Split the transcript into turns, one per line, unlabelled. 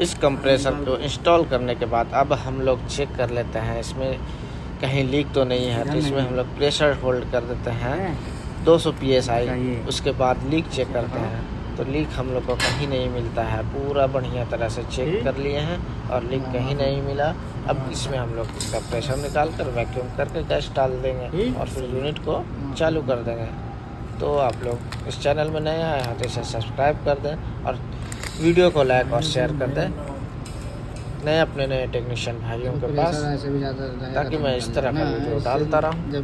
इस कंप्रेसर को इंस्टॉल करने के बाद अब हम लोग चेक कर लेते हैं इसमें कहीं लीक तो नहीं है। तो इसमें हम लोग प्रेशर होल्ड कर देते हैं 200 PSI। उसके बाद लीक चेक करते हैं तो लीक हम लोग को कहीं नहीं मिलता है। पूरा बढ़िया तरह से चेक कर लिए हैं और लीक कहीं नहीं मिला। अब इसमें हम लोग इसका प्रेशर निकाल कर वैक्यूम करके गैस डाल देंगे और फिर यूनिट को चालू कर देंगे। तो आप लोग इस चैनल में नए आए हैं तो इसे सब्सक्राइब कर दें और वीडियो को लाइक और शेयर कर दें नए अपने नए टेक्नीशियन भाइयों के पास, ताकि मैं इस तरह का वीडियो डालता रहूँ।